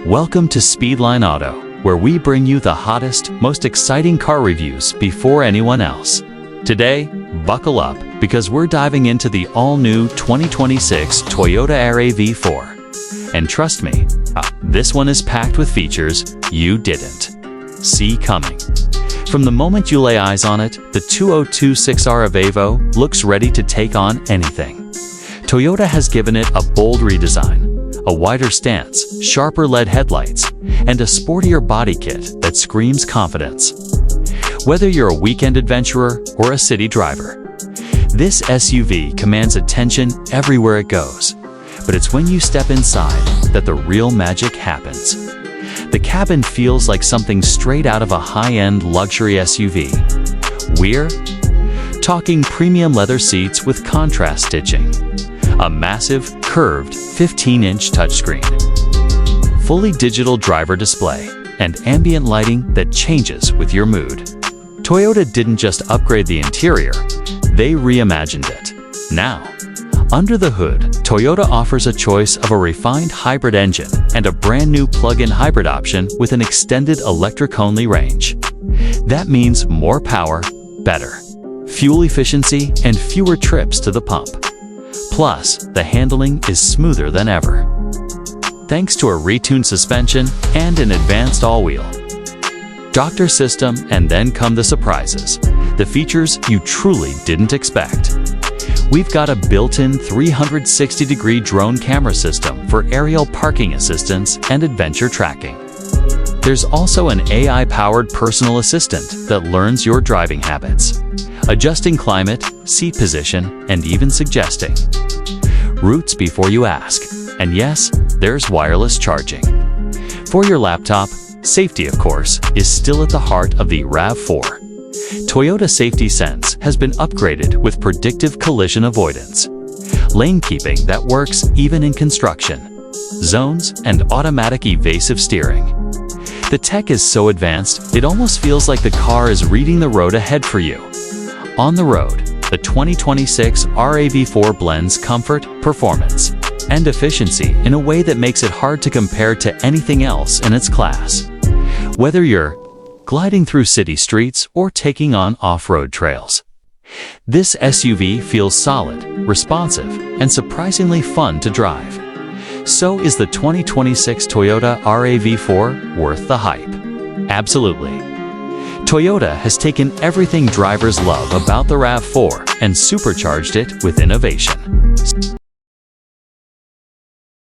Welcome to Speedline Auto, where we bring you the hottest, most exciting car reviews before anyone else. Today, buckle up because we're diving into the all-new 2026 Toyota RAV4. And trust me, this one is packed with features you didn't see coming. From the moment you lay eyes on it, the 2026 RAV4 looks ready to take on anything. Toyota has given it a bold redesign, a wider stance, sharper LED headlights, and a sportier body kit that screams confidence. Whether you're a weekend adventurer or a city driver, this SUV commands attention everywhere it goes. But it's when you step inside that the real magic happens. The cabin feels like something straight out of a high-end luxury SUV. We're talking premium leather seats with contrast stitching, a massive, curved 15-inch touchscreen, fully digital driver display, and ambient lighting that changes with your mood. Toyota didn't just upgrade the interior, they reimagined it. Now, under the hood, Toyota offers a choice of a refined hybrid engine and a brand new plug-in hybrid option with an extended electric-only range. That means more power, better fuel efficiency, and fewer trips to the pump. Plus, the handling is smoother than ever, thanks to a retuned suspension and an advanced all-wheel Doctor system. And then come the surprises, the features you truly didn't expect. We've got a built-in 360-degree drone camera system for aerial parking assistance and adventure tracking. There's also an AI-powered personal assistant that learns your driving habits, adjusting climate, seat position, and even suggesting routes before you ask. And yes, there's wireless charging. For your laptop, safety, of course, is still at the heart of the RAV4. Toyota Safety Sense has been upgraded with predictive collision avoidance, lane keeping that works even in construction, zones, and automatic evasive steering. The tech is so advanced, it almost feels like the car is reading the road ahead for you. On the road, the 2026 RAV4 blends comfort, performance, and efficiency in a way that makes it hard to compare to anything else in its class. Whether you're gliding through city streets or taking on off-road trails, this SUV feels solid, responsive, and surprisingly fun to drive. So is the 2026 Toyota RAV4 worth the hype? Absolutely. Toyota has taken everything drivers love about the RAV4 and supercharged it with innovation.